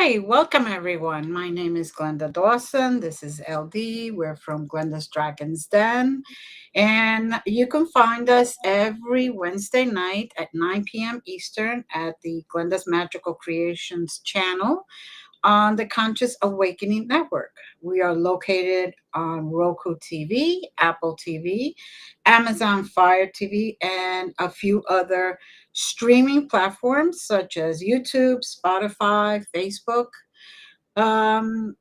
Hi, welcome everyone. My name is Glenda Dawson. This is LD. We're from Glenda's Dragon's Den. And you can find us every Wednesday night at 9 p.m. Eastern at the Glenda's Magical Creations channel on the Conscious Awakening Network. We are located on Roku TV, Apple TV, Amazon Fire TV, and a few other streaming platforms such as YouTube, Spotify, Facebook. Um,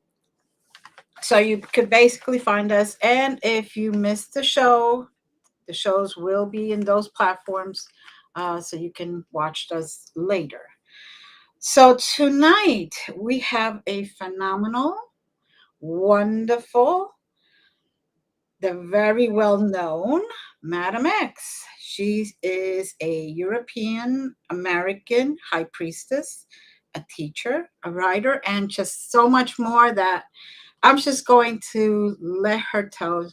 so you could basically find us. And if you missed the shows will be in those platforms so you can watch us later. So tonight we have a phenomenal, wonderful, the very well known Madam X. She is a European American high priestess, a teacher, a writer, and just so much more that I'm just going to let her tell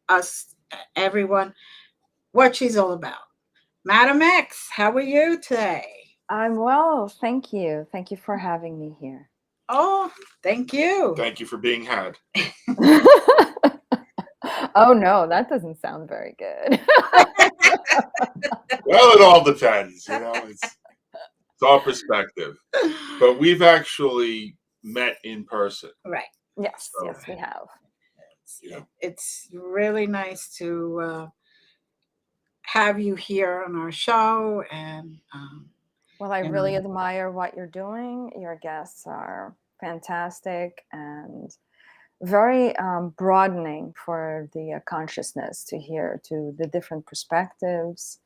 us, everyone, what she's all about. Madam X, how are you today? I'm well, thank you. Thank you for having me here. Oh, thank you. Thank you for being had. Oh no, that doesn't sound very good. Well, it all depends, it's all perspective. But we've actually met in person. Right. Yes, So, yes, we have. It's really nice to have you here on our show. And Well, I really admire what you're doing. Your guests are fantastic and very broadening for the consciousness to hear to the different perspectives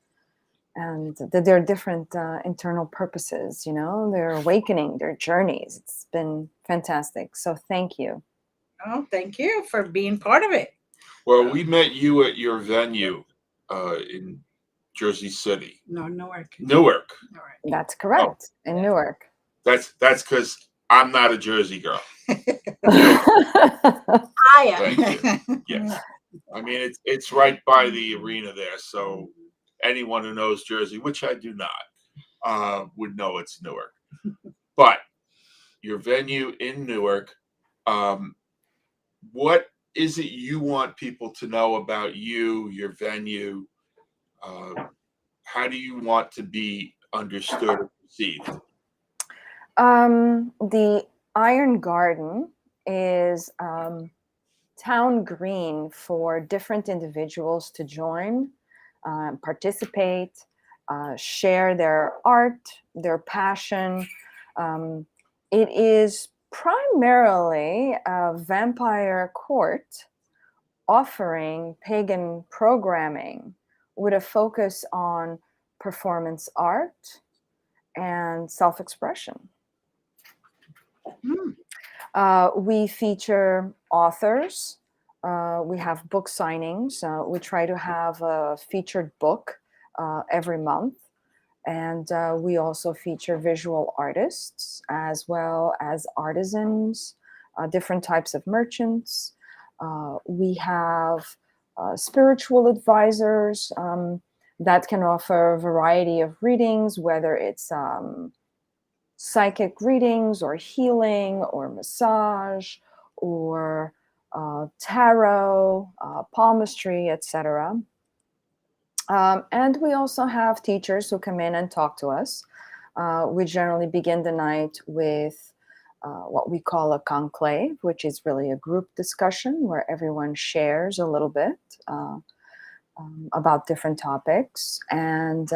and their different internal purposes, their awakening, their journeys. It's been fantastic. So thank you. Oh, thank you for being part of it. Well, we met you at your venue in Jersey City. No, Newark. Newark. That's correct. In Newark. That's because I'm not a Jersey girl. I am. Thank you. Yes. I mean, it's right by the arena there, so anyone who knows Jersey, which I do not, would know it's Newark. But your venue in Newark, what is it you want people to know about you, your venue? How do you want to be understood or perceived? The Iron Garden is town green for different individuals to join, participate, share their art, their passion. It is primarily a vampire court offering pagan programming with a focus on performance art and self-expression. We feature authors. We have book signings. We try to have a featured book every month. And we also feature visual artists as well as artisans, different types of merchants. We have spiritual advisors that can offer a variety of readings, whether it's psychic readings or healing or massage or tarot, palmistry, etc. And we also have teachers who come in and talk to us. We generally begin the night with what we call a conclave, which is really a group discussion where everyone shares a little bit about different topics. And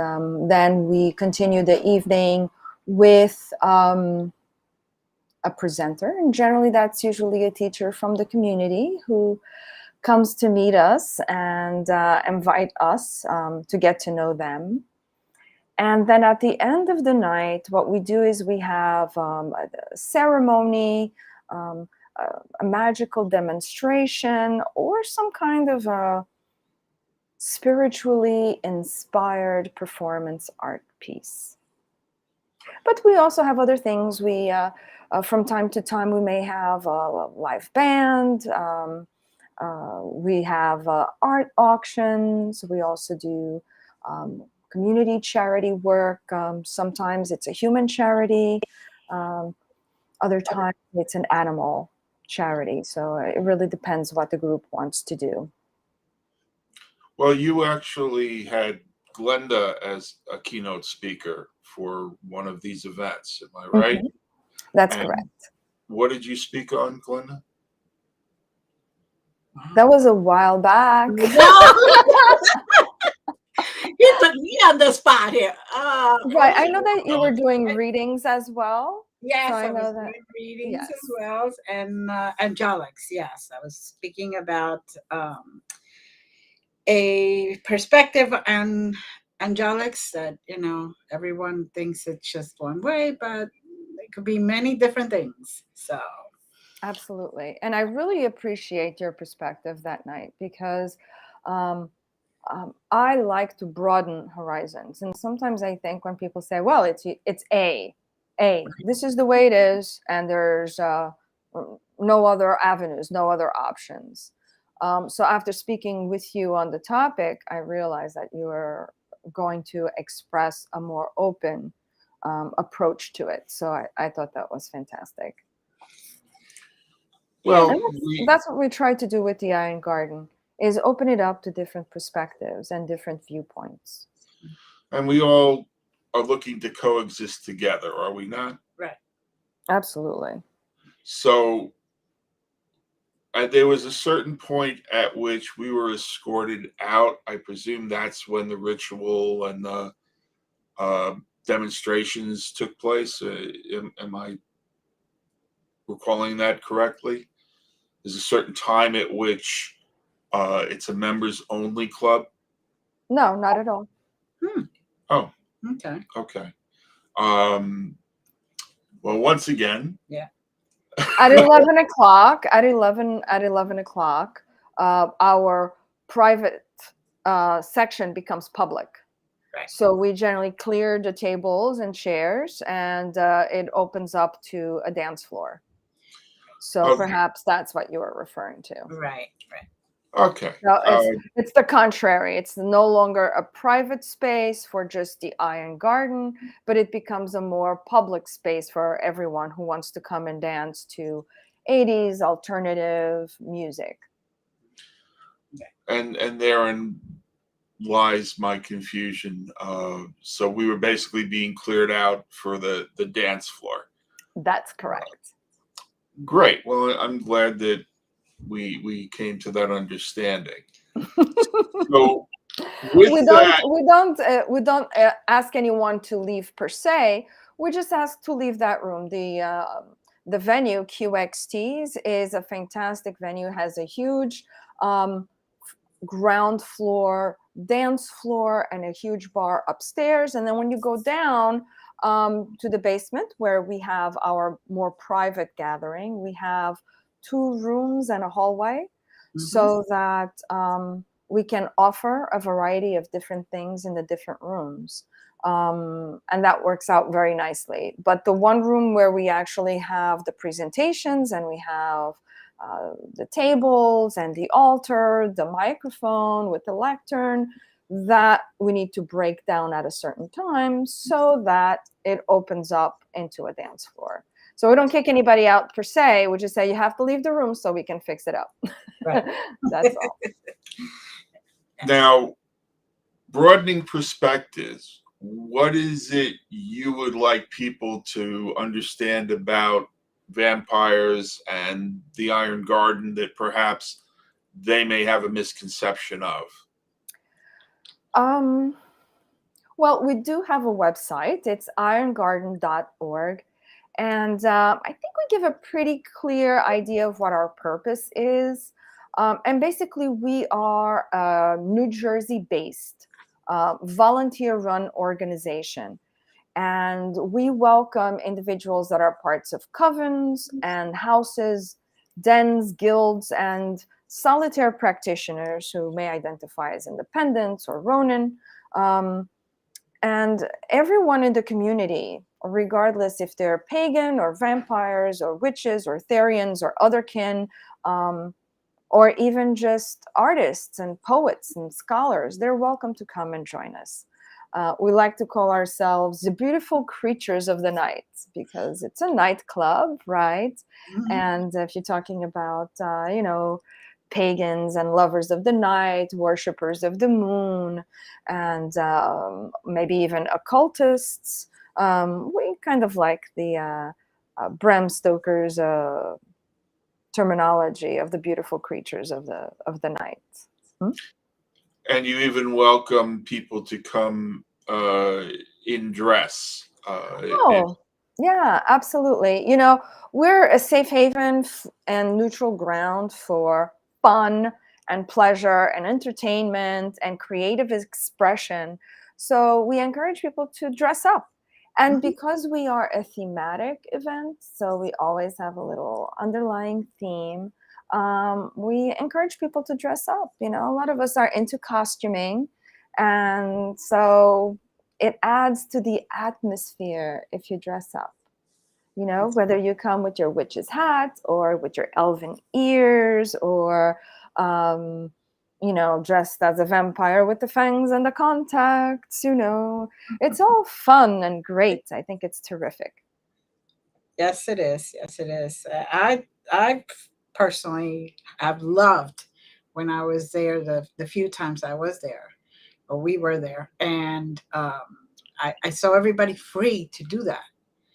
then we continue the evening with a presenter. And generally that's usually a teacher from the community who comes to meet us and invite us to get to know them. And then at the end of the night, what we do is we have a ceremony, a magical demonstration, or some kind of a spiritually inspired performance art piece. But we also have other things. We, from time to time, we may have a live band. We have art auctions. We also do community charity work. Sometimes it's a human charity. Other times it's an animal charity. So it really depends what the group wants to do. Well, you actually had Glenda as a keynote speaker for one of these events. Am I right? Mhm. That's And correct. what did you speak on, Glenda? That was a while back. No, you put me on the spot here. Right. I know that you were doing I- readings as well. So yes, I I was know that. doing readings as Yes. well, and angelics. Yes, I was speaking about a perspective on angelics that everyone thinks it's just one way, but it could be many different things. So Absolutely. And I really appreciate your perspective that night because um, I like to broaden horizons. And sometimes I think when people say, well, it's A, this is the way it is, and there's no other avenues, no other options. So after speaking with you on the topic, I realized that you are going to express a more open approach to it. So I thought that was fantastic. Well, And that's what we try to do with the Iron Garden, is open it up to different perspectives and different viewpoints. and we all are looking to coexist together, are we not? right. Absolutely. So there was a certain point at which we were escorted out. I presume that's when the ritual and the demonstrations took place. Am I recalling that correctly? There's a certain time at which it's a members only club. No, not at all. Oh, Okay. okay. Well, once again, Yeah. At 11 o'clock, at 11 o'clock, our private section becomes public. Right. So we generally clear the tables and chairs, and it opens up to a dance floor. So Okay. perhaps that's what you were referring to. Right. Right. Okay. No, it's the contrary. It's no longer a private space for just the Iron Garden, but it becomes a more public space for everyone who wants to come and dance to 80s alternative music. And therein lies my confusion. So we were basically being cleared out for the dance floor. That's correct. Great. Well, I'm glad that we came to that understanding. So with We don't ask anyone to leave per se. We just ask to leave that room. The venue QXT's is a fantastic venue. Has a huge ground floor dance floor and a huge bar upstairs. And then when you go down to the basement where we have our more private gathering, we have 2 rooms and a hallway, so that we can offer a variety of different things in the different rooms. And that works out very nicely. But the one room where we actually have the presentations and we have the tables and the altar, the microphone with the lectern, that we need to break down at a certain time so that it opens up into a dance floor. So we don't kick anybody out per se. We just say you have to leave the room so we can fix it up. Right. That's all. Now, broadening perspectives, what is it you would like people to understand about vampires and the Iron Garden that perhaps they may have a misconception of? Well, we do have a website. It's irongarden.org. And I think we give a pretty clear idea of what our purpose is. And basically, we are a New Jersey-based volunteer-run organization. And we welcome individuals that are parts of covens and houses, dens, guilds, and solitaire practitioners who may identify as independents or Ronin. And everyone in the community, regardless if they're pagan or vampires or witches or Therians or other kin, or even just artists and poets and scholars, they're welcome to come and join us. We like to call ourselves the beautiful creatures of the night because it's a nightclub, right? Mhm. And if you're talking about, pagans and lovers of the night, worshippers of the moon, and maybe even occultists, we kind of like the Bram Stoker's terminology of the beautiful creatures of the night. And you even welcome people to come in dress. Oh, yeah, absolutely. We're a safe haven and neutral ground for fun and pleasure and entertainment and creative expression. So we encourage people to dress up. And Mhm. because we are a thematic event, so we always have a little underlying theme, we encourage people to dress up. A lot of us are into costuming. And so it adds to the atmosphere if you dress up. Whether you come with your witch's hat or with your elven ears or, dressed as a vampire with the fangs and the contacts, it's all fun and great. I think it's terrific. Yes, it is. Yes, it is. I personally have loved when I was there, the few times I was there, or we were there, and I saw everybody free to do that,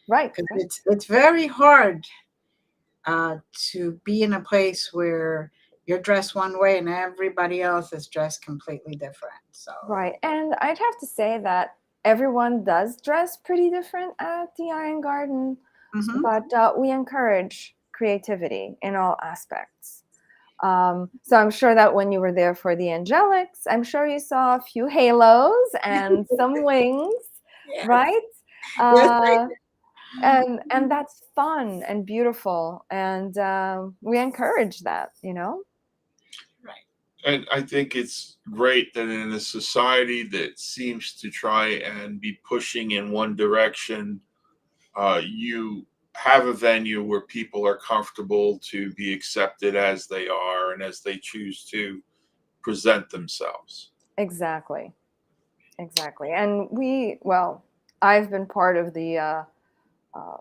Right. because it's very hard to be in a place where you're dressed one way and everybody else is dressed completely different. So Right. And I'd have to say that everyone does dress pretty different at the Iron Garden, mhm. but we encourage creativity in all aspects. So I'm sure that when you were there for the angelics, I'm sure you saw a few halos and some wings, Yes, right? yes, I Uh, and did. that's fun and beautiful, and we encourage that. Right. and I think it's great that in a society that seems to try and be pushing in one direction, you have a venue where people are comfortable to be accepted as they are and as they choose to present themselves. Exactly, exactly. And I've been part of the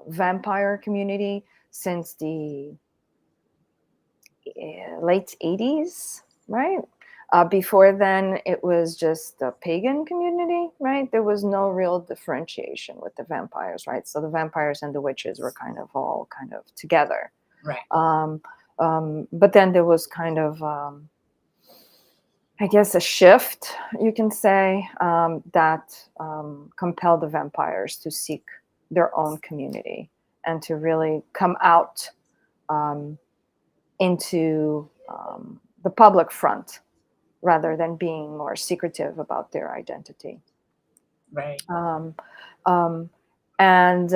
vampire community since the late 80s, right? Before then, it was just a pagan community, right? There was no real differentiation with the vampires, right? So the vampires and the witches were kind of all kind of together. Right. Um, but then there was kind of, I guess, a shift, you can say, that compelled the vampires to seek their own community and to really come out um, into the public front rather than being more secretive about their identity. Right. Um, um, and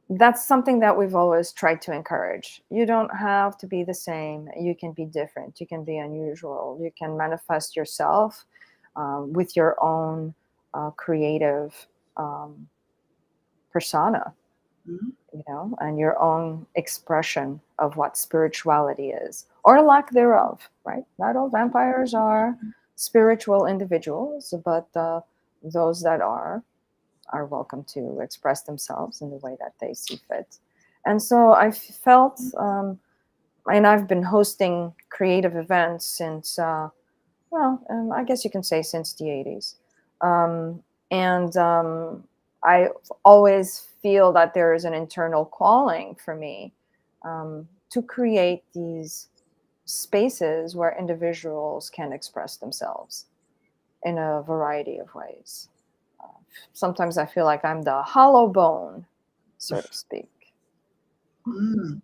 that's something that we've always tried to encourage. You don't have to be the same. You can be different. You can be unusual. You can manifest yourself with your own creative um, persona, Mhm. and your own expression of what spirituality is or lack thereof, right? Not all vampires are spiritual individuals, but those that are welcome to express themselves in the way that they see fit. And so I felt, and I've been hosting creative events since, I guess you can say since the 80s. And I always feel that there is an internal calling for me to create these spaces where individuals can express themselves in a variety of ways. Uh, Sometimes I feel like I'm the hollow bone, so to speak. Mm.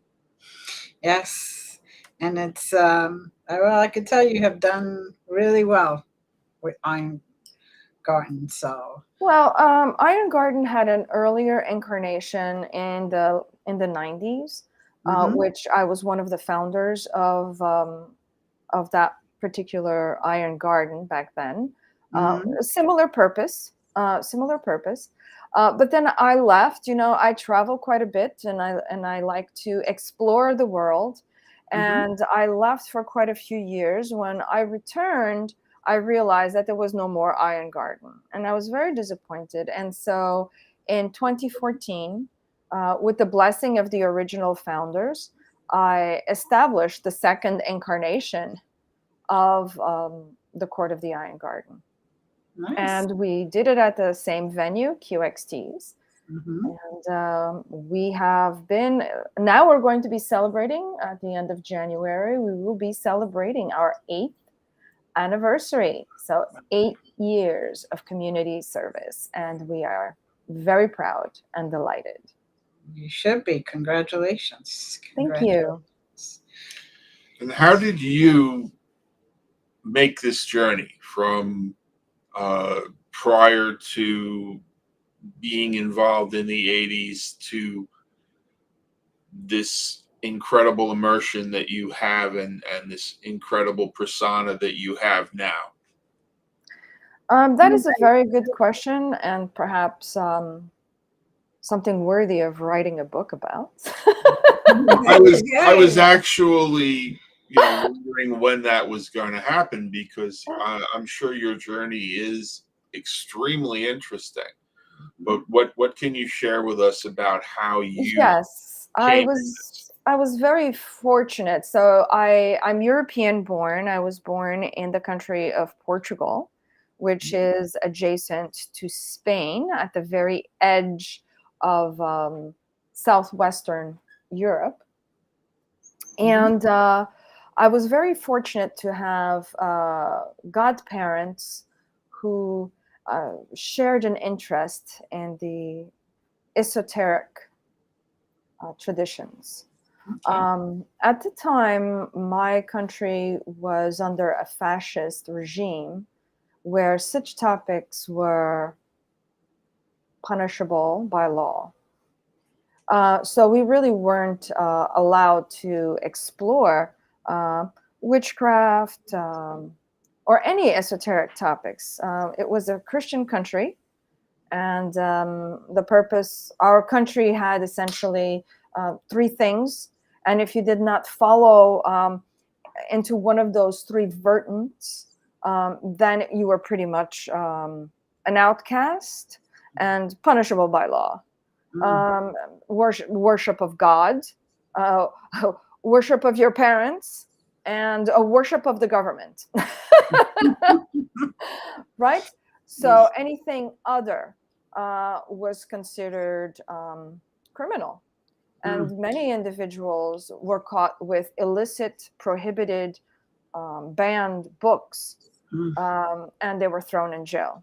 Yes. And it's well, I could tell you have done really well with Iron Garden. So Well, Iron Garden had an earlier incarnation in the 90s, mhm. which I was one of the founders of that particular Iron Garden back then. Mhm. Similar purpose, similar purpose. But then I left. I travel quite a bit, and I like to explore the world. Mhm. And I left for quite a few years. When I returned, I realized that there was no more Iron Garden, and I was very disappointed. And so in 2014, with the blessing of the original founders, I established the second incarnation of the Court of the Iron Garden. Nice. And we did it at the same venue, QXT's. And we have been, now we're going to be celebrating at the end of January. We will be celebrating our 8th anniversary. So 8 years of community service. And we are very proud and delighted. You should be. Congratulations. Thank you. And how did you make this journey from prior to being involved in the 80s to this incredible immersion that you have and this incredible persona that you have now? That is a very good question, and perhaps something worthy of writing a book about. I was actually, wondering when that was going to happen, because I'm sure your journey is extremely interesting. But what can you share with us about how you? Yes, I was very fortunate. So I'm European born. I was born in the country of Portugal, which is adjacent to Spain at the very edge of southwestern Europe. And I was very fortunate to have godparents who shared an interest in the esoteric traditions. At the time, my country was under a fascist regime where such topics were punishable by law. So we really weren't allowed to explore witchcraft or any esoteric topics. It was a Christian country, and the purpose, our country had essentially 3 things. And if you did not follow into one of those 3 verdants, then you were pretty much an outcast and punishable by law. Worship of God, worship of your parents, and a worship of the government. Right? So anything other was considered criminal. And many individuals were caught with illicit, prohibited, banned books, and they were thrown in jail.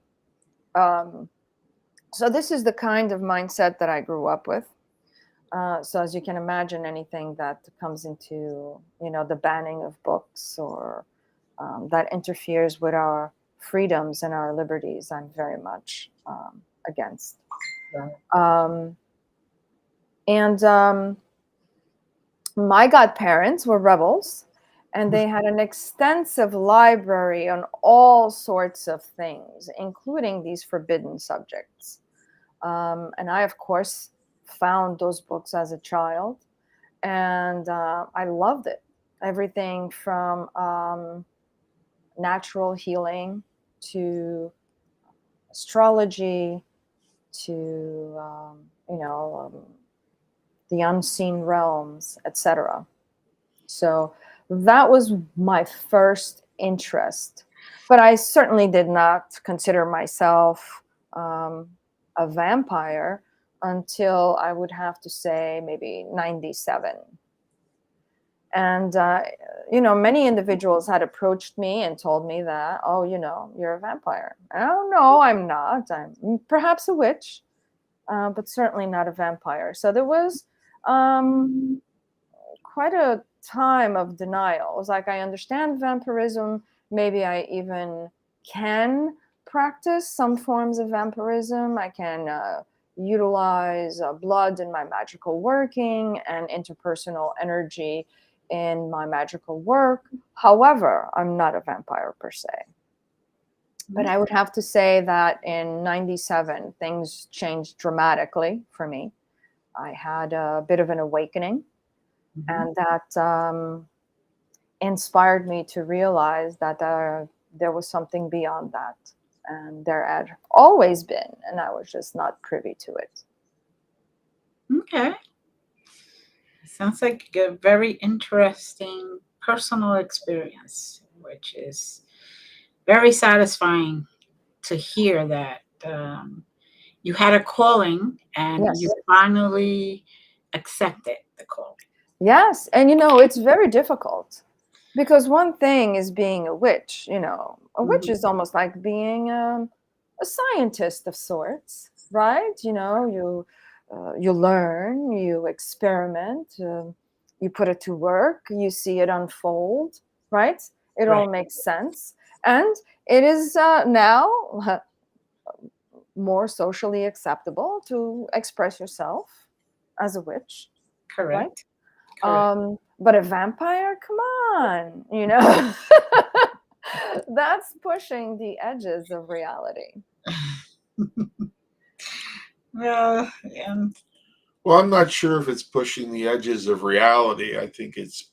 So this is the kind of mindset that I grew up with. So as you can imagine, anything that comes into, the banning of books or that interferes with our freedoms and our liberties, I'm very much against. And my godparents were rebels, and they had an extensive library on all sorts of things, including these forbidden subjects. And I, of course, found those books as a child, and I loved it. Everything from natural healing to astrology to, the unseen realms, etc. So that was my first interest. But I certainly did not consider myself a vampire until I would have to say maybe 97. And, many individuals had approached me and told me that, oh, you're a vampire. Oh, no, I'm not. I'm perhaps a witch, but certainly not a vampire. So there was quite a time of denial. It was like, I understand vampirism. Maybe I even can practice some forms of vampirism. I can utilize blood in my magical working and interpersonal energy in my magical work. However, I'm not a vampire per se. But I would have to say that in 97, things changed dramatically for me. I had a bit of an awakening, and that inspired me to realize that there was something beyond that. And there had always been, and I was just not privy to it. Okay. Sounds like a very interesting personal experience, which is very satisfying to hear that you had a calling and Yes. you finally accepted the calling. Yes. And it's very difficult, because one thing is being a witch. A witch is almost like being a scientist of sorts, right? You learn, you experiment, you put it to work, you see it unfold, right? It all Right. makes sense. And it is now more socially acceptable to express yourself as a witch, right? Correct. Correct. But a vampire, come on, that's pushing the edges of reality. Well, Well, I'm not sure if it's pushing the edges of reality. I think it's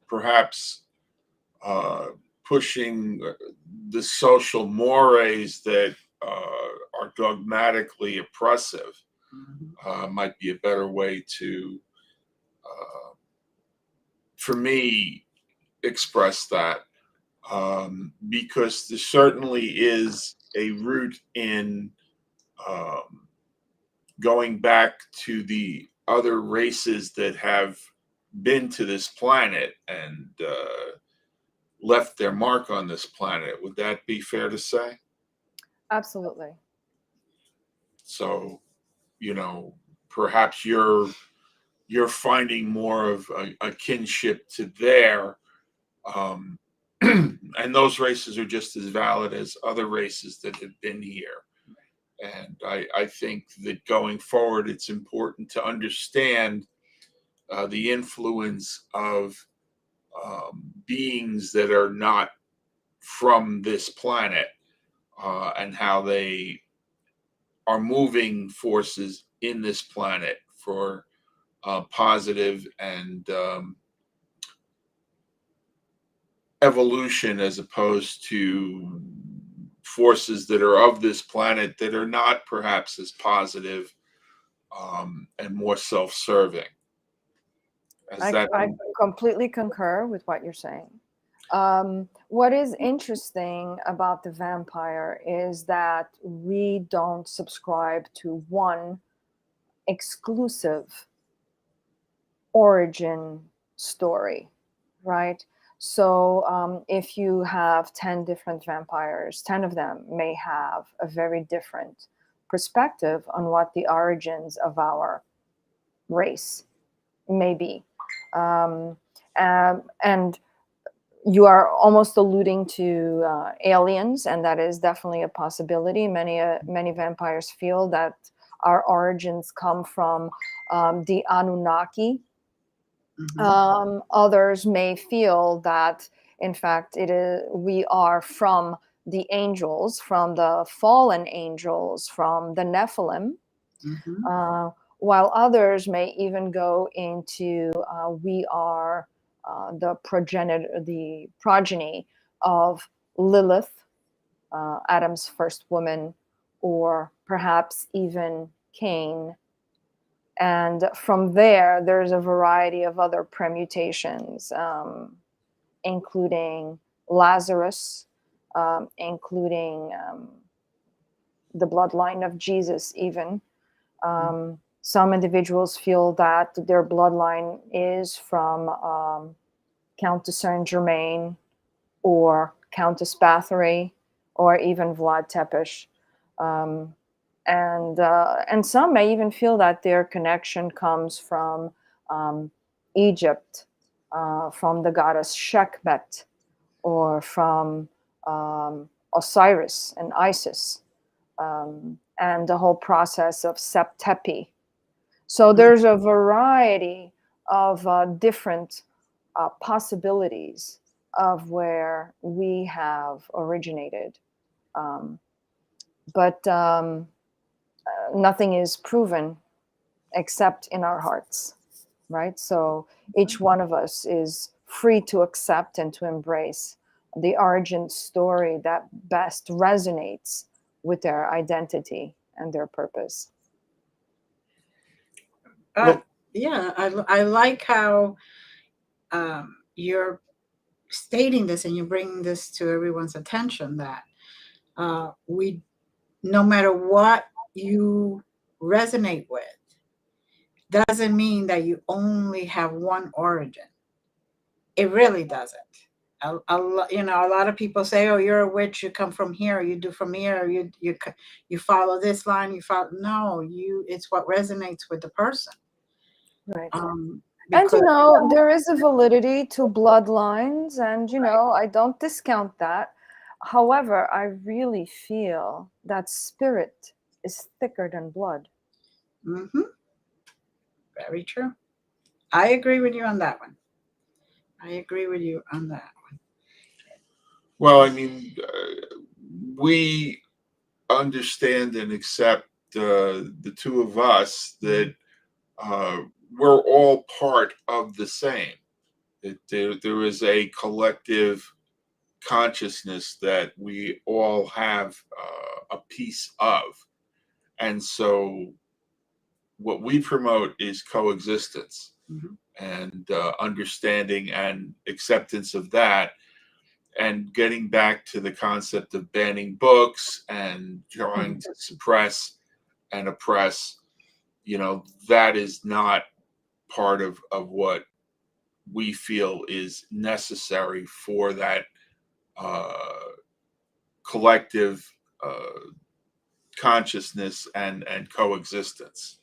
perhaps pushing the social mores that are dogmatically oppressive. Might be a better way to, for me, express that. Because there certainly is a root in um, going back to the other races that have been to this planet and left their mark on this planet. Would that be fair to say? Absolutely. So, perhaps you're finding more of a kinship to there, and those races are just as valid as other races that have been here. And I think that going forward, it's important to understand the influence of beings that are not from this planet, and how they are moving forces in this planet for positive and evolution, as opposed to forces that are of this planet that are not perhaps as positive, and more self-serving. I completely concur with what you're saying. What is interesting about the vampire is that we don't subscribe to one exclusive origin story, right? So if you have 10 different vampires, 10 of them may have a very different perspective on what the origins of our race may be. And you are almost alluding to aliens, and that is definitely a possibility. Many vampires feel that our origins come from the Anunnaki. Others may feel that, in fact, we are from the angels, from the fallen angels, from the Nephilim. While others may even go into we are the progeny of Lilith, Adam's first woman, or perhaps even Cain. And from there's a variety of other permutations, including Lazarus, including the bloodline of Jesus even. Some individuals feel that their bloodline is from Countess Saint Germain or Countess Bathory or even Vlad Tepes. And some may even feel that their connection comes from Egypt, from the goddess Sekhmet, or from Osiris and Isis, and the whole process of Septepi. So there's a variety of different possibilities of where we have originated. But nothing is proven except in our hearts, right? So each one of us is free to accept and to embrace the origin story that best resonates with their identity and their purpose. Well, Yeah, I like how you're stating this and you're bringing this to everyone's attention that we, no matter what you resonate with, doesn't mean that you only have one origin. It really doesn't. You know, a lot of people say, "Oh, you're a witch. You come from here. You do from here. You follow this line. You follow." No, you. It's what resonates with the person. Right. And Because there is a validity to bloodlines, and I don't discount that. However, I really feel that spirit is thicker than blood. hmm very true. I agree with you on that one. I agree with you on that one. well, I mean, we understand and accept the two of us that we're all part of the same. That there is a collective consciousness that we all have a piece of. And so what we promote is coexistence Mhm. and understanding and acceptance of that, and getting back to the concept of banning books and trying to suppress and oppress. That is not part of what we feel is necessary for that collective consciousness and coexistence.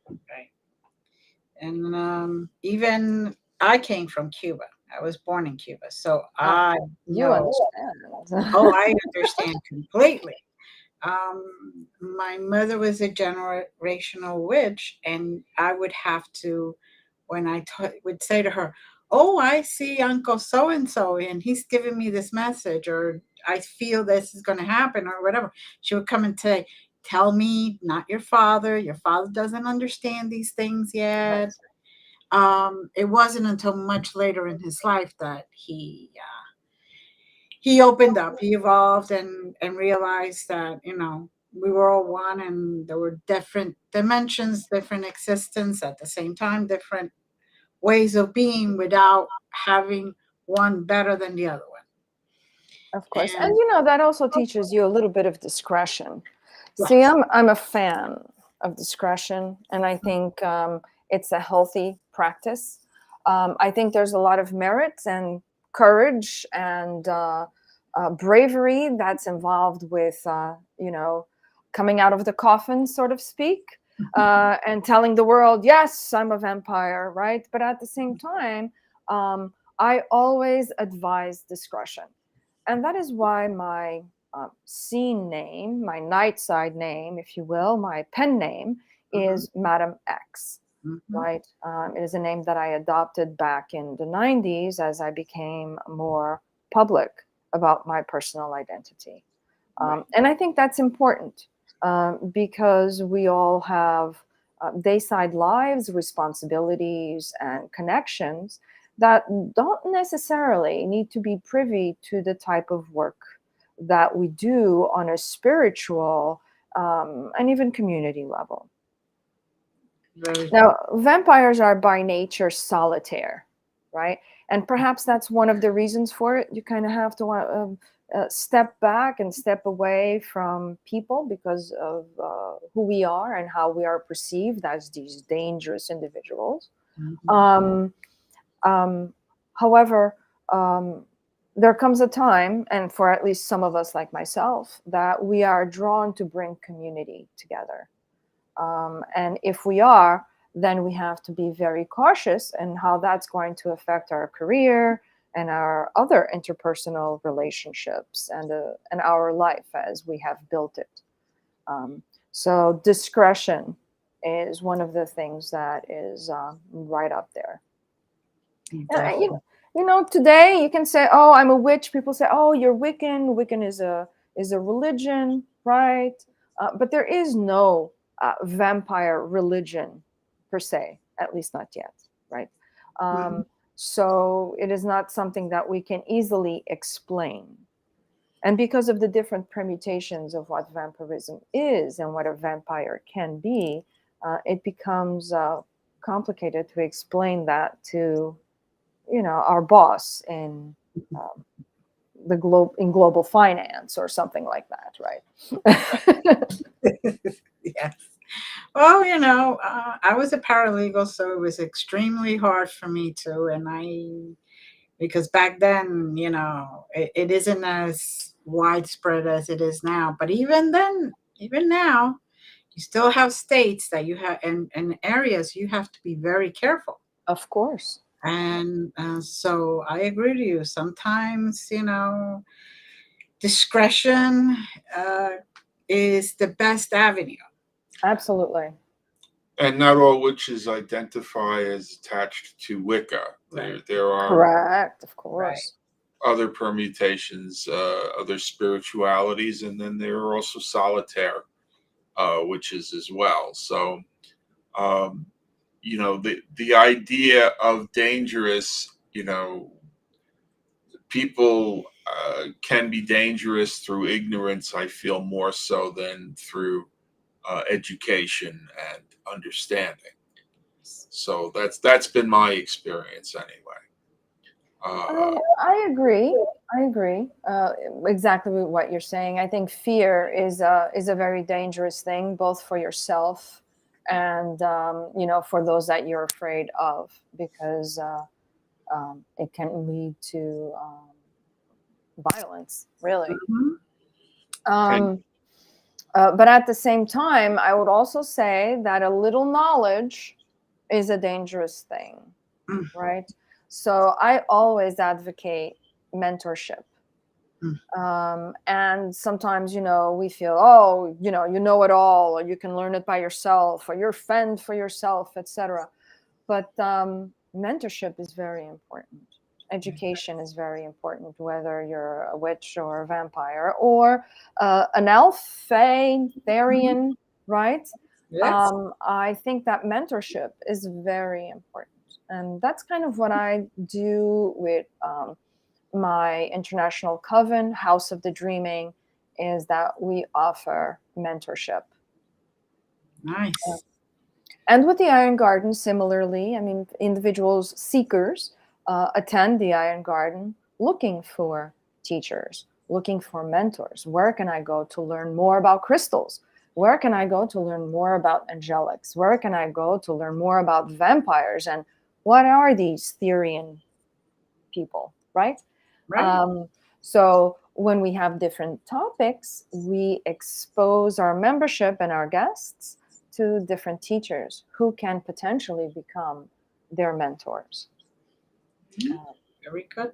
Right. And even I came from Cuba. I was born in Cuba, so I You know. understand. Oh, I understand completely. My mother was a generational witch, and I would have to, when would say to her, "Oh, I see Uncle so and so, and he's giving me this message," or "I feel this is going to happen," or whatever. She would come and say, "Tell me, not your father. Your father doesn't understand these things yet." It wasn't until much later in his life that he opened up, he evolved, and realized that we were all one, and there were different dimensions, different existence at the same time, different ways of being without having one better than the other one. Of course. And And that also teaches you a little bit of discretion. See, yes. I'm a fan of discretion, and I think it's a healthy practice. I think there's a lot of merit and courage and bravery that's involved with, coming out of the coffin, so to speak, and telling the world, yes, I'm a vampire, right? But at the same time, I always advise discretion. And that is why my scene name, my night side name, if you will, my pen name is Madam X, Mhm. right? It is a name that I adopted back in the 90s as I became more public about my personal identity. Right. And I think that's important because we all have dayside lives, responsibilities, and connections that don't necessarily need to be privy to the type of work that we do on a spiritual and even community level. Very Now, vampires are by nature solitaire, right? And perhaps that's one of the reasons for it. You kind of have to step back and step away from people because of who we are and how we are perceived as these dangerous individuals. Mhm. However, there comes a time, and for at least some of us like myself, that we are drawn to bring community together. And if we are, then we have to be very cautious in how that's going to affect our career and our other interpersonal relationships and our life as we have built it. So discretion is one of the things that is right up there. Definitely. Today you can say, "Oh, I'm a witch." People say, "Oh, you're Wiccan." Wiccan is a religion, right? But there is no vampire religion per se, at least not yet, right? Mhm. So it is not something that we can easily explain. And because of the different permutations of what vampirism is and what a vampire can be, it becomes complicated to explain that to, our boss in in global finance or something like that, right? Yes. Well, I was a paralegal, so it was extremely hard for me too. Because back then, it isn't as widespread as it is now. But even then, even now, you still have states that you have and areas you have to be very careful. Of course. And so I agree with you. Sometimes, discretion uh, is the best avenue. Absolutely. And not all witches identify as attached to Wicca. Right. There are Correct. Of Right. course. other permutations, other spiritualities, and then there are also solitaire witches as well. So, the idea of dangerous, people can be dangerous through ignorance. I feel more so than through education and understanding. So that's been my experience anyway. I agree. I agree. Exactly with what you're saying. I think fear is a very dangerous thing, both for yourself and for those that you're afraid of, because it can lead to violence, really. Mhm. And But at the same time, I would also say that a little knowledge is a dangerous thing, Mm, right? So I always advocate mentorship. mm, And sometimes, we feel, oh, you know it all, or you can learn it by yourself, or you're fend for yourself, etc. But mentorship is very important. Education is very important, whether you're a witch or a vampire or an elf, fae, mhm. therian, right? Yes. I think that mentorship is very important. And that's kind of what I do with my International Coven, House of the Dreaming, is that we offer mentorship. Nice. And with the Iron Garden, similarly, I mean, individuals, seekers, attend the Iron Garden looking for teachers, looking for mentors. Where can I go to learn more about crystals? Where can I go to learn more about angelics? Where can I go to learn more about vampires? And what are these Therian people, right? Right. Um, so when we have different topics, we expose our membership and our guests to different teachers who can potentially become their mentors. Mhm. Very good.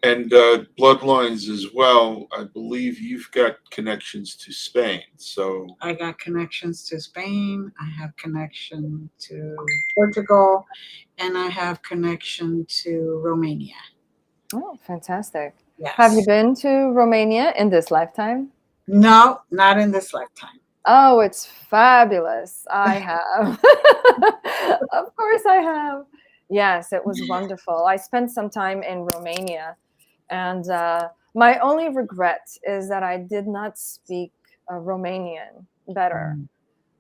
and bloodlines as well. I believe you've got connections to Spain. So I got connections to Spain. I have connection to Portugal, and I have connection to Romania. Oh, fantastic. Have you Yes. been to Romania in this lifetime? No, not in this lifetime. Oh, it's fabulous. I have. Of course, I have. Yes, it was wonderful. I spent some time in Romania, and my only regret is that I did not speak Romanian better.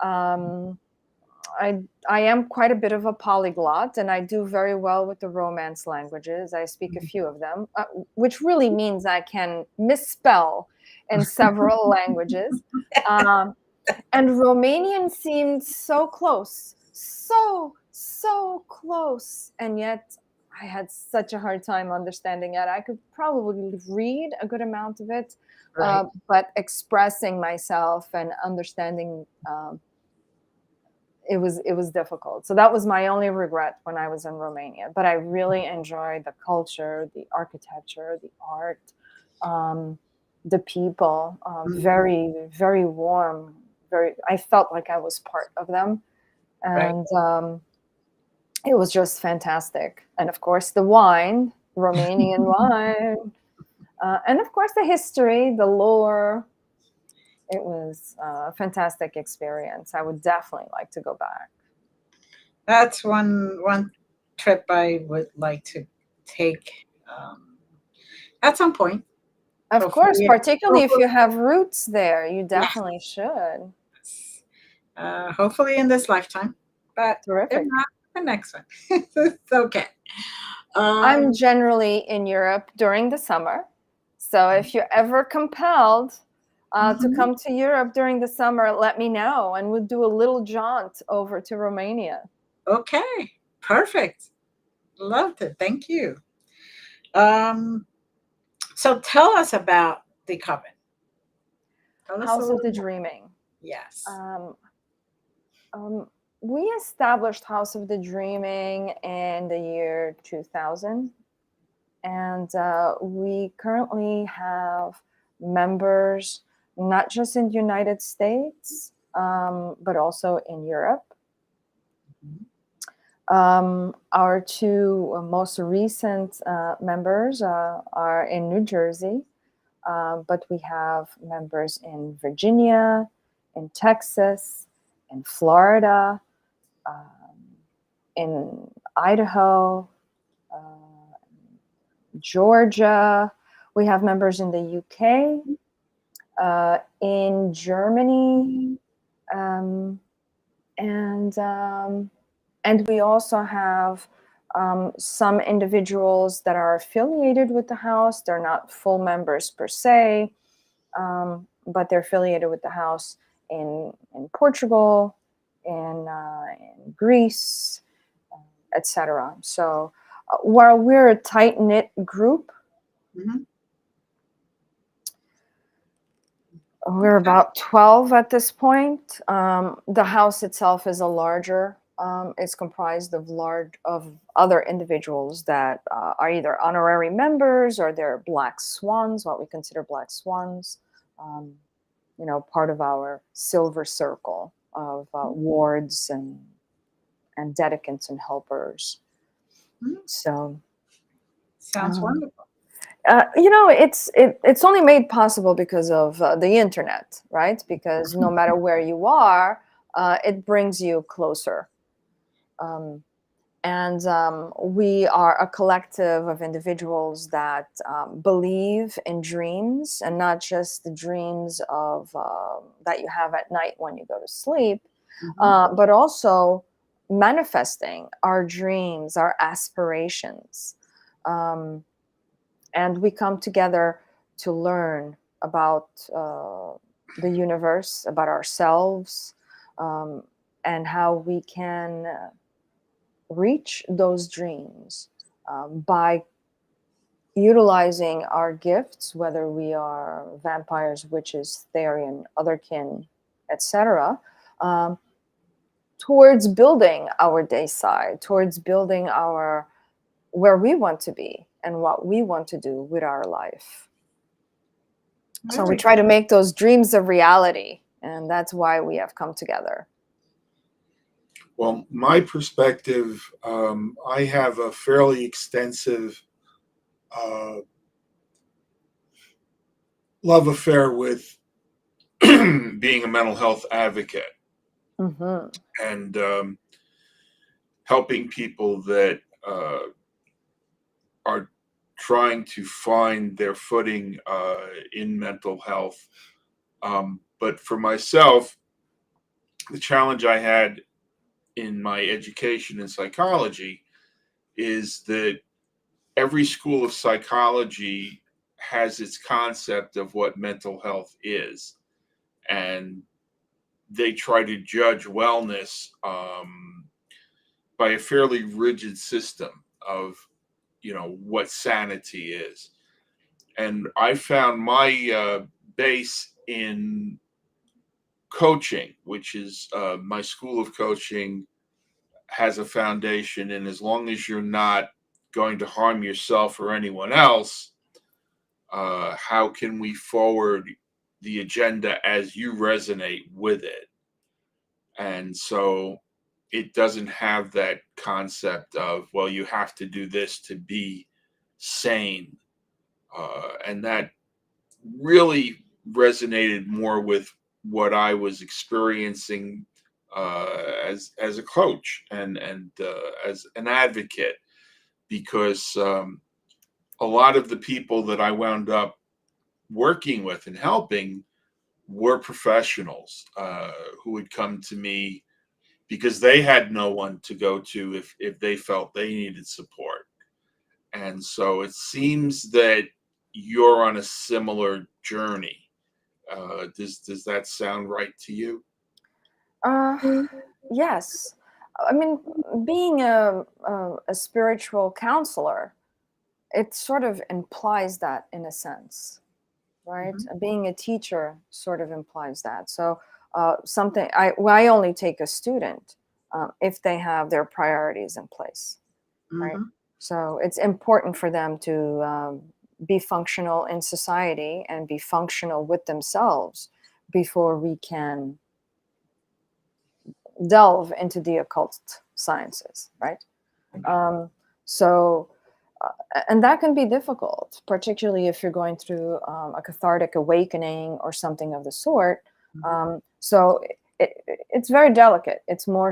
Mm. Um, I am quite a bit of a polyglot, and I do very well with the Romance languages. I speak a few of them, which really means I can misspell in several languages. Um, and Romanian seemed so close, so close, and yet I had such a hard time understanding it. I could probably read a good amount of it, Right. but expressing myself and understanding, it was difficult. So that was my only regret when I was in Romania. But I really enjoyed the culture, the architecture, the art, um, the people. Mhm. Very, very warm. Very. I felt like I was part of them, Right. and it was just fantastic. And of course, the wine, Romanian wine, and of course, the history, the lore. It was a fantastic experience. I would definitely like to go back. That's one trip I would like to take at some point. Of course, Hopefully, particularly if hopefully, you have roots there, you yes. definitely should. Hopefully in this lifetime, but if Terrific. not, the next one. It's okay. I'm Um, generally in Europe during the summer. So if you're ever compelled to mhm. come to Europe during the summer, let me know and we'll do a little jaunt over to Romania. Okay, perfect. Loved it. Thank you. Um, so tell us about the coven. Tell us a House of little the more. Dreaming. Yes. Um, we established House of the Dreaming in the year 2000. And we currently have members not just in the United States, but also in Europe. Mhm. Our two most recent members are in New Jersey, but we have members in Virginia, in Texas, in Florida, um, in Idaho, Georgia. We have members in the UK, in Germany, um, and we also have some individuals that are affiliated with the house. They're not full members per se, but they're affiliated with the house in Portugal, in Greece, etc. So while we're a tight knit group, Mhm. we're about 12 at this point. The house itself is a larger. It's comprised of other individuals that are either honorary members or they're black swans, what we consider black swans. Um, part of our silver circle of wards and dedicants and helpers. Mhm. So. Sounds Um, wonderful. it's only made possible because of the internet, right? Because no matter where you are, it brings you closer. Um, and we are a collective of individuals that believe in dreams, and not just the dreams of that you have at night when you go to sleep, Mhm. but also manifesting our dreams, our aspirations. Um, and we come together to learn about the universe, about ourselves, um, and how we can reach those dreams by utilizing our gifts, whether we are vampires, witches, Therian, otherkin, etc., um, towards building our day side, towards building our where we want to be and what we want to do with our life. So we Very try to make those dreams a reality, and that's why we have come together. Well, my perspective, I have a fairly extensive love affair with being a mental health advocate Mm-hmm. and helping people that are trying to find their footing in mental health. But for myself, the challenge I had in my education in psychology is that every school of psychology has its concept of what mental health is. And they try to judge wellness by a fairly rigid system of, what sanity is. And I found my base in coaching, which is my school of coaching has a foundation. And as long as you're not going to harm yourself or anyone else, how can we forward the agenda as you resonate with it? And so it doesn't have that concept of, well, you have to do this to be sane. And that really resonated more with what I was experiencing as a coach and as an advocate, because a lot of the people that I wound up working with and helping were professionals who would come to me because they had no one to go to if they felt they needed support. And so it seems that you're on a similar journey. Does that sound right to you? Yes. I mean, being a spiritual counselor, it sort of implies that in a sense, right? Being a teacher sort of implies that. So I only take a student if they have their priorities in place, right? So it's important for them to be functional in society and be functional with themselves before we can delve into the occult sciences, right? So and that can be difficult, particularly if you're going through a cathartic awakening or something of the sort. So it's very delicate. It's more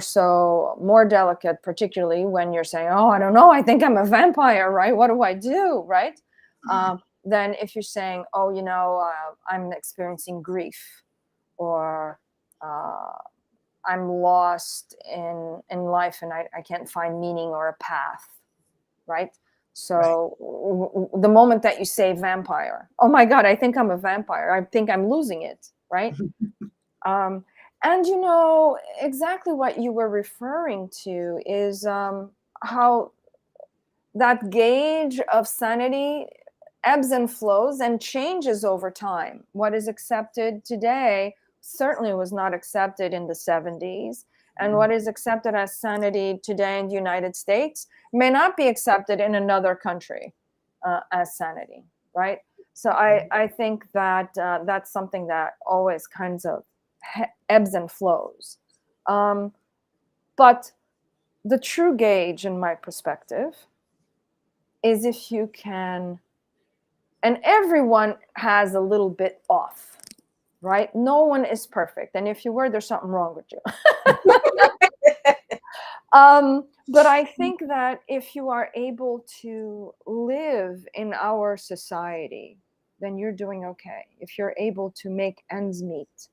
delicate, particularly when you're saying, "Oh, I don't know, I think I'm a vampire, right? What do I do?" Right? Then if you're saying, "Oh, I'm experiencing grief," or I'm lost in life and I can't find meaning or a path, right? So the moment that you say vampire, oh my God, I think I'm a vampire. I think I'm losing it, right? And exactly what you were referring to is how that gauge of sanity ebbs and flows and changes over time. What is accepted today certainly was not accepted in the 70s. And what is accepted as sanity today in the United States may not be accepted in another country as sanity, right? So I think that that's something that always kinds of ebbs and flows. But the true gauge, in my perspective, is if you can, and everyone has a little bit off, right? No one is perfect. And if you were, there's something wrong with you. But I think that if you are able to live in our society, then you're doing okay. If you're able to make ends meet,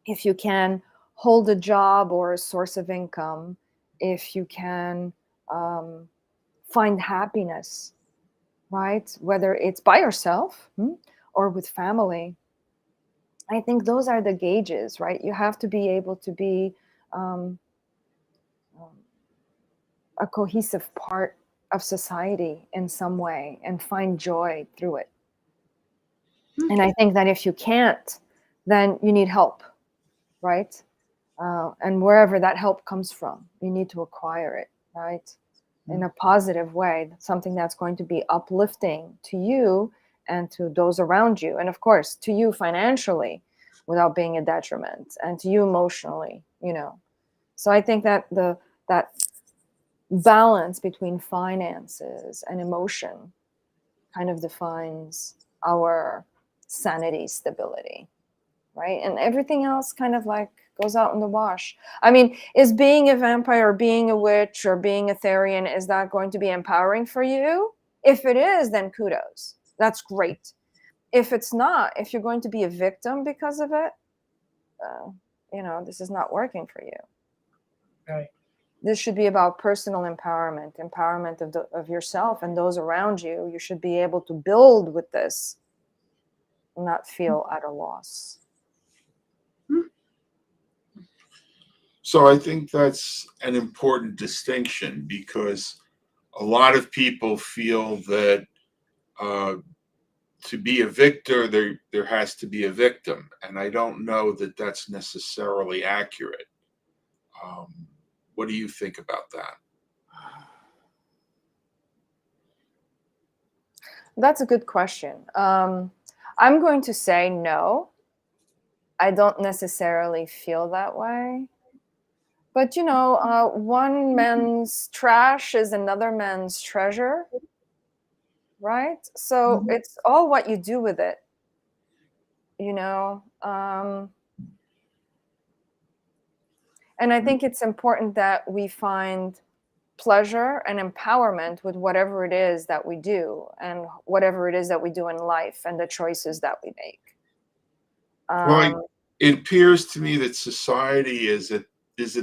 if you can hold a job or a source of income, if you can find happiness, right? Whether it's by yourself or with family. I think those are the gauges, right? You have to be able to be a cohesive part of society in some way and find joy through it. And I think that if you can't, then you need help, right? And wherever that help comes from, you need to acquire it, right? In a positive way, something that's going to be uplifting to you and to those around you. And of course, to you financially without being a detriment, and to you emotionally, So I think that that balance between finances and emotion kind of defines our sanity, stability, right? And everything else kind of like goes out in the wash. I mean, is being a vampire or being a witch or being a Therian, is that going to be empowering for you? If it is, then kudos. That's great. If it's not, if you're going to be a victim because of it, this is not working for you. Right. This should be about personal empowerment of yourself and those around you. You should be able to build with this, not feel at a loss. So I think that's an important distinction, because a lot of people feel that to be a victor, there has to be a victim, and I don't know that that's necessarily accurate. What do you think about that? That's a good question. I'm going to say no. I don't necessarily feel that way. But, one man's trash is another man's treasure, right? So it's all what you do with it, And I think it's important that we find pleasure and empowerment with whatever it is that we do and whatever it is that we do in life and the choices that we make. Well, it appears to me that society is at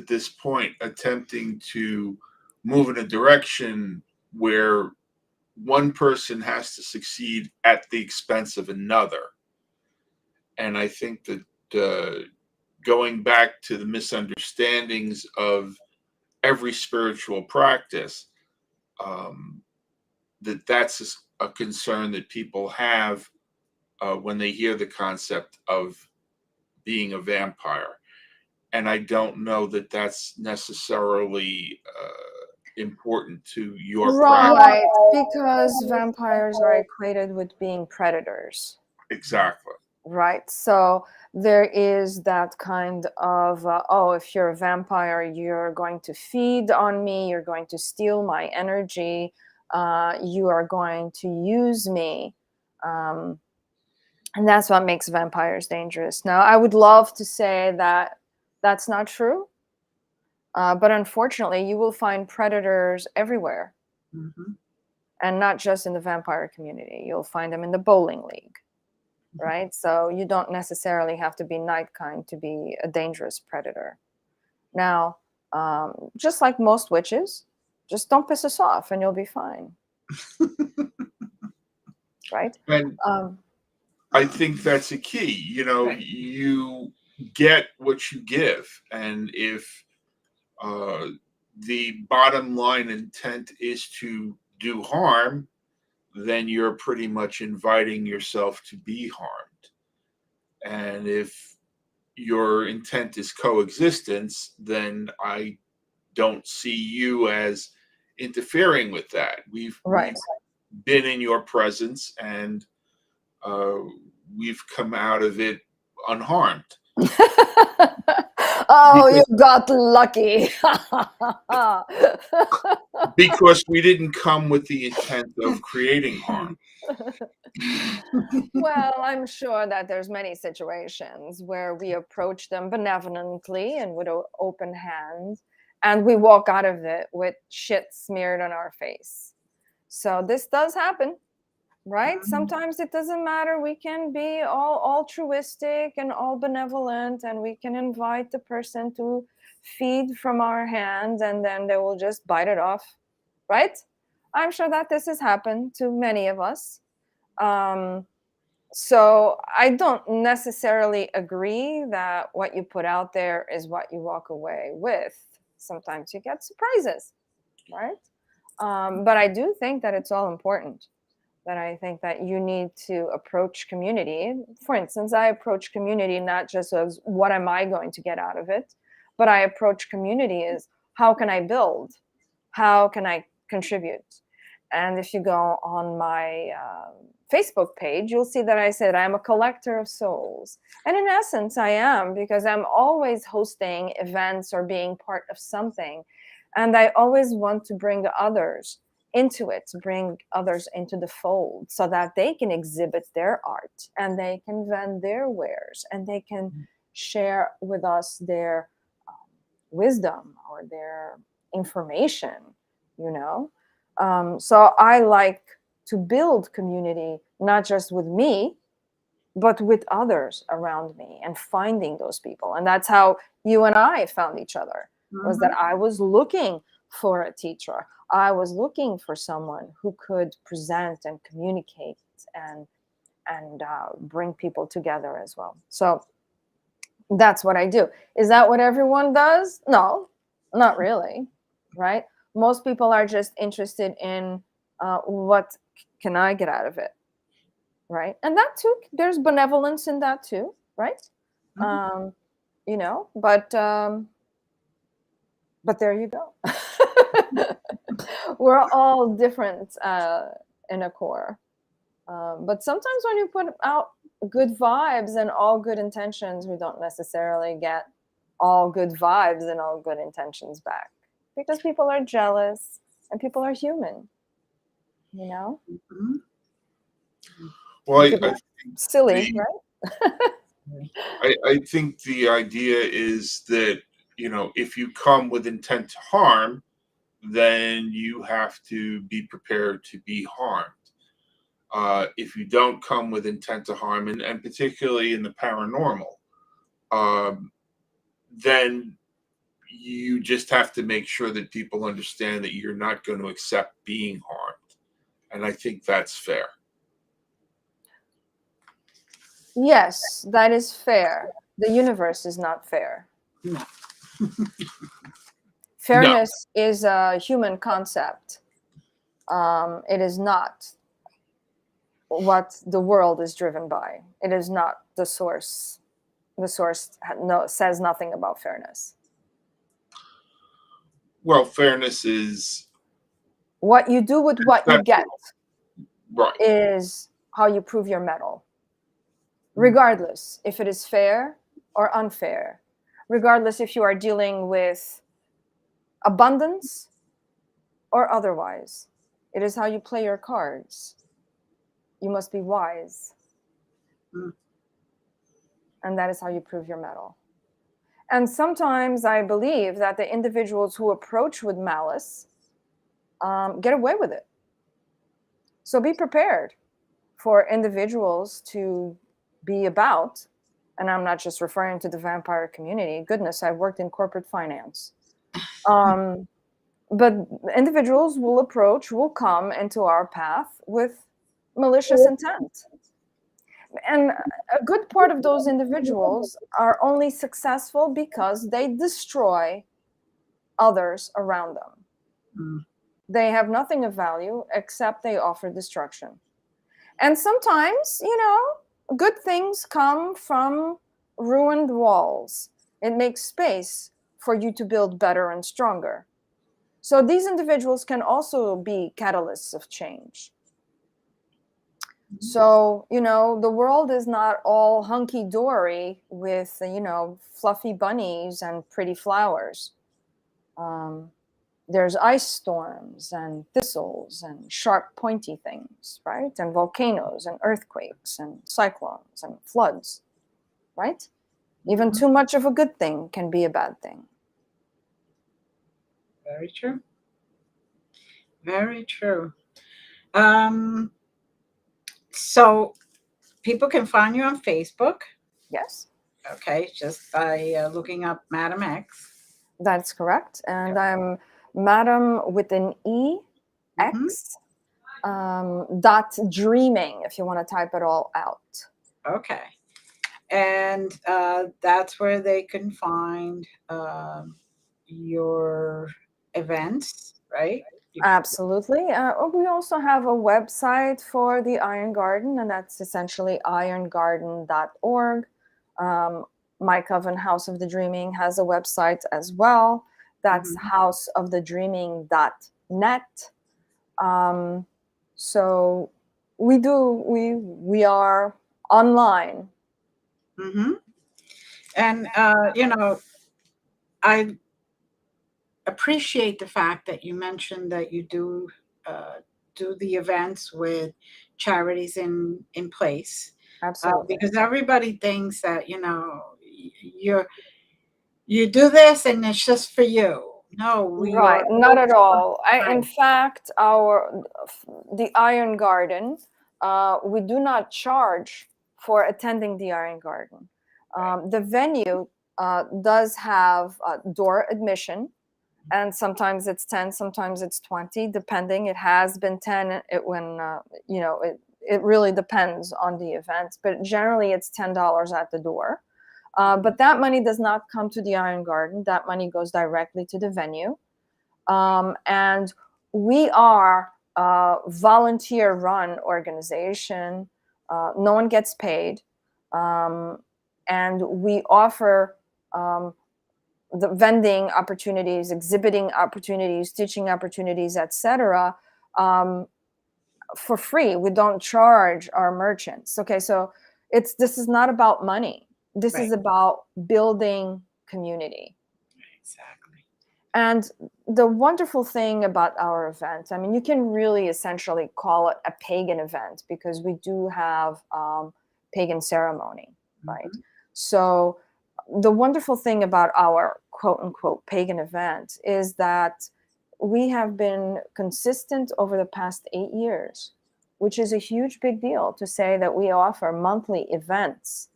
this point attempting to move in a direction where one person has to succeed at the expense of another. And I think that going back to the misunderstandings of every spiritual practice, that's a concern that people have when they hear the concept of being a vampire. And I don't know that that's necessarily important to your practice. Right, because vampires are equated with being predators. Exactly. Right. So there is that kind of, oh, if you're a vampire, you're going to feed on me, you're going to steal my energy, you are going to use me. And that's what makes vampires dangerous. Now, I would love to say that that's not true. But unfortunately, you will find predators everywhere. Mm-hmm. And not just in the vampire community. You'll find them in the bowling league. Right? So you don't necessarily have to be night kind to be a dangerous predator. Now, just like most witches, just don't piss us off and you'll be fine. Right? And I think that's a key. You know, Right. you get what you give. And if the bottom line intent is to do harm, then you're pretty much inviting yourself to be harmed. And if your intent is coexistence, then I don't see you as interfering with that. We've been in your presence and we've come out of it unharmed. Oh, you got lucky. Because we didn't come with the intent of creating harm. Well, I'm sure that there's many situations where we approach them benevolently and with an open hand, and we walk out of it with shit smeared on our face. So this does happen, right? Sometimes it doesn't matter. We can be all altruistic and all benevolent, and we can invite the person to feed from our hand, and then they will just bite it off, right? I'm sure that this has happened to many of us. So I don't necessarily agree that what you put out there is what you walk away with. Sometimes you get surprises, right? But I do think that it's all important. That I think that you need to approach community. For instance, I approach community not just as what am I going to get out of it, but I approach community as how can I build? How can I contribute? And if you go on my Facebook page, you'll see that I said I'm a collector of souls. And in essence, I am, because I'm always hosting events or being part of something. And I always want to bring others into it, to bring others into the fold so that they can exhibit their art and they can vend their wares and they can share with us their wisdom or their information, you know? So I like to build community, not just with me, but with others around me and finding those people. And that's how you and I found each other, was that I was looking for a teacher. I was looking for someone who could present and communicate and bring people together as well. So that's what I do. Is that what everyone does? No, not really, right? Most people are just interested in what can I get out of it, right? And that too, there's benevolence in that too, right? You know, but there you go. We're all different in a core. But sometimes when you put out good vibes and all good intentions, we don't necessarily get all good vibes and all good intentions back, because people are jealous and people are human, you know? Well, I think silly, right? I think the idea is that if you come with intent to harm, then you have to be prepared to be harmed. If you don't come with intent to harm, and particularly in the paranormal, then you just have to make sure that people understand that you're not going to accept being harmed. And I think that's fair. Yes, that is fair. The universe is not fair. No. Fairness is a human concept. It is not what the world is driven by. It is not the source. The source says nothing about fairness. Well, fairness is what you do with what you get. Right. Is how you prove your mettle. Regardless if it is fair or unfair. Regardless if you are dealing with abundance or otherwise. It is how you play your cards. You must be wise. And that is how you prove your mettle. And sometimes I believe that the individuals who approach with malice get away with it. So be prepared for individuals to be about, and I'm not just referring to the vampire community. Goodness, I've worked in corporate finance. But individuals will come into our path with malicious intent. And a good part of those individuals are only successful because they destroy others around them. They have nothing of value except they offer destruction. And sometimes, good things come from ruined walls. It makes space for you to build better and stronger. So these individuals can also be catalysts of change. So, the world is not all hunky-dory with, fluffy bunnies and pretty flowers. There's ice storms and thistles and sharp, pointy things, right? And volcanoes and earthquakes and cyclones and floods, right? Even too much of a good thing can be a bad thing. Very true. Very true. So people can find you on Facebook. Yes. Okay, just by looking up Madam X. That's correct. And I'm Madam with an E, X, dot dreaming, if you want to type it all out. Okay. And that's where they can find your events, right? Absolutely. We also have a website for the Iron Garden, and that's essentially irongarden.org. My Coven, House of the Dreaming, has a website as well. That's houseofthedreaming.net. So we are online. And I appreciate the fact that you mentioned that you do the events with charities in place. Absolutely. Because everybody thinks that you do this and it's just for you. No, right, not at all. In fact, the Iron Garden, we do not charge for attending the Iron Garden. The venue does have door admission, and sometimes it's 10, sometimes it's 20, depending. It has been 10 it really depends on the event, but generally it's $10 at the door. But that money does not come to the Iron Garden. That money goes directly to the venue. And we are a volunteer-run organization. No one gets paid. And we offer the vending opportunities, exhibiting opportunities, teaching opportunities, etc., for free. We don't charge our merchants. Okay, so this is not about money. This is about building community. Exactly. And the wonderful thing about our event, you can really essentially call it a pagan event because we do have pagan ceremony, right? So the wonderful thing about our quote unquote pagan event is that we have been consistent over the past 8 years, which is a huge big deal to say that we offer monthly events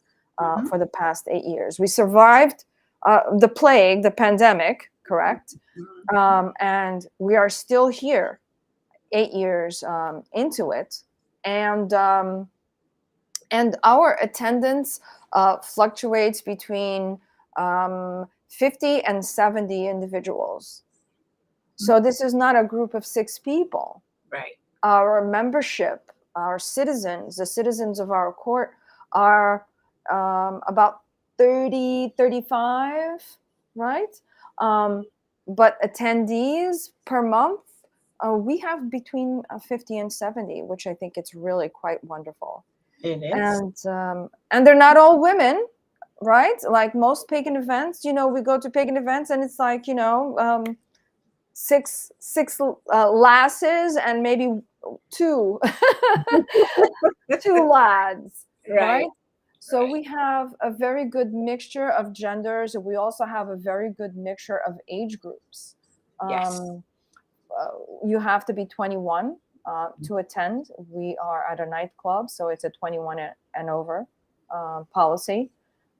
for the past 8 years. We survived the plague, the pandemic, correct? And we are still here 8 years into it. And our attendance fluctuates between 50 and 70 individuals. So this is not a group of 6 people. Right. Our membership, our citizens, the citizens of our court are about 30, 35, right? But attendees per month, we have between 50 and 70, which I think it's really quite wonderful. It is. And they're not all women, right? Like most pagan events, you know, we go to pagan events and it's like, you know, six lasses and maybe two lads, right? So we have a very good mixture of genders. We also have a very good mixture of age groups. Yes. You have to be 21 to attend. We are at a nightclub, so it's a 21 and over policy.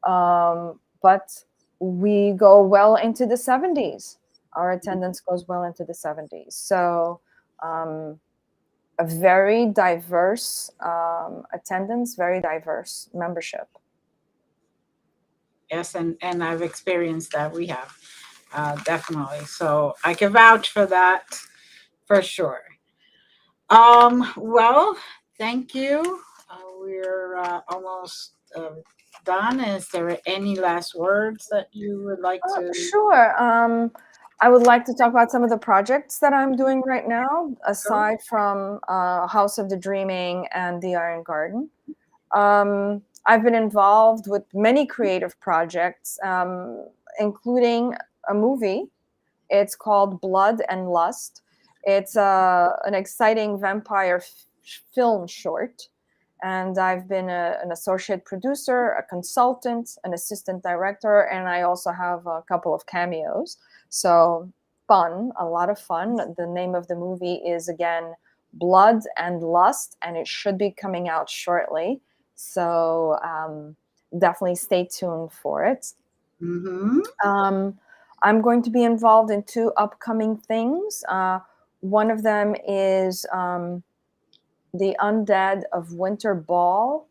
But we go well into the 70s. Our attendance goes well into the 70s. So a very diverse attendance, very diverse membership. Yes, and I've experienced that. We have definitely. So I can vouch for that for sure. Well, thank you. We're almost done. Is there any last words that you would like to? Sure. I would like to talk about some of the projects that I'm doing right now, aside from House of the Dreaming and the Iron Garden. I've been involved with many creative projects, including a movie. It's called Blood and Lust. It's an exciting vampire film short. And I've been an associate producer, a consultant, an assistant director, and I also have a couple of cameos. So fun, a lot of fun. The name of the movie is, again, Blood and Lust, and it should be coming out shortly. So definitely stay tuned for it. I'm going to be involved in 2 upcoming things. One of them is the Undead of Winter Ball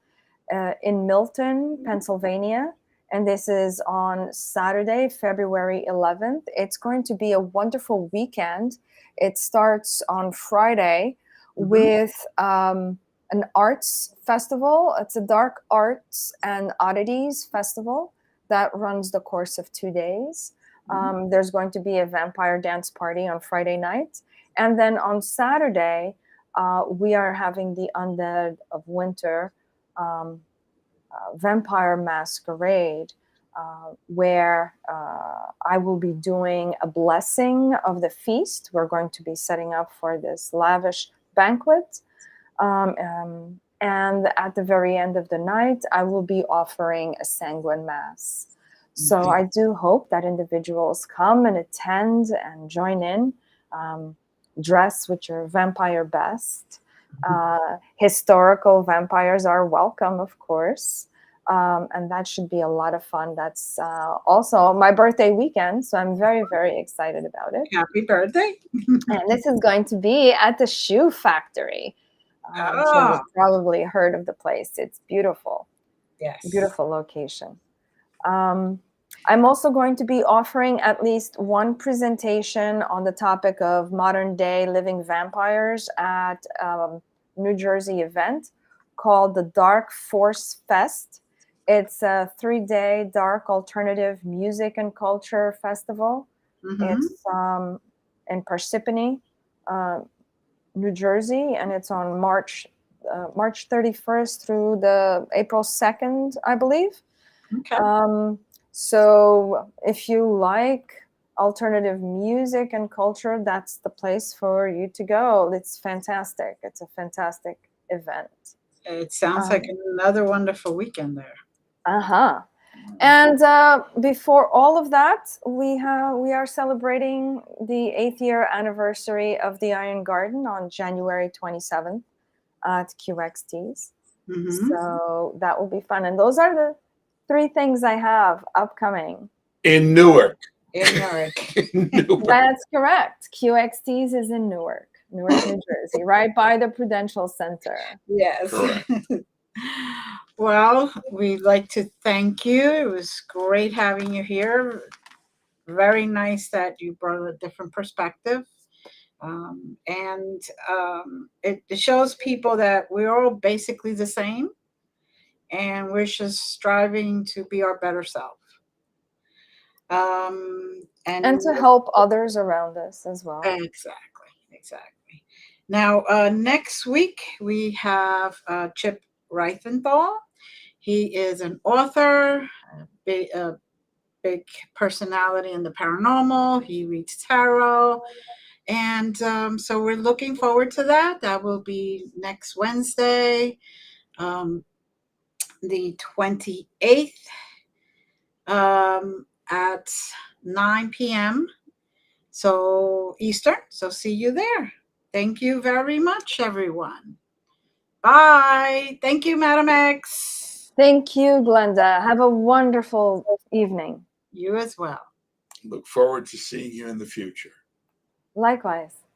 in Milton, Pennsylvania. And this is on Saturday, February 11th. It's going to be a wonderful weekend. It starts on Friday with an arts festival. It's a dark arts and oddities festival that runs the course of 2 days. There's going to be a vampire dance party on Friday night. And then on Saturday, we are having the Undead of Winter Vampire Masquerade, where I will be doing a blessing of the feast. We're going to be setting up for this lavish banquet. And at the very end of the night, I will be offering a sanguine mass. So I do hope that individuals come and attend and join in. Dress with your vampire best. Historical vampires are welcome, of course. And that should be a lot of fun. That's also my birthday weekend, so I'm very, very excited about it. Happy birthday. And this is going to be at the Shoe Factory. So you've probably heard of the place. It's beautiful. Yes. Beautiful location. I'm also going to be offering at least one presentation on the topic of modern day living vampires at a New Jersey event called the Dark Force Fest. It's a 3-day dark alternative music and culture festival. It's in Parsippany, New Jersey, and it's on March 31st through the April 2nd, I believe. Okay. So if you like alternative music and culture, that's the place for you to go. It's fantastic. It's a fantastic event. It sounds like another wonderful weekend there. And before all of that, we are celebrating the 8th year anniversary of the Iron Garden on January 27th at QXT's. Mhm. So that will be fun. And those are the 3 things I have upcoming. In Newark. In Newark. In Newark. That's correct. QXT's is in Newark, New Jersey, right by the Prudential Center. Yes. Correct. Well, we'd like to thank you. It was great having you here. Very nice that you brought a different perspective. It shows people that we're all basically the same, and we're just striving to be our better self. And to help others around us as well. Exactly. Now, next week we have Chip Reithenthal. He is an author, a big personality in the paranormal. He reads tarot. And so we're looking forward to that. That will be next Wednesday, the 28th, at 9 p.m. So Eastern. So see you there. Thank you very much, everyone. Bye. Thank you, Madam X. Thank you, Glenda. Have a wonderful evening. You as well. Look forward to seeing you in the future. Likewise.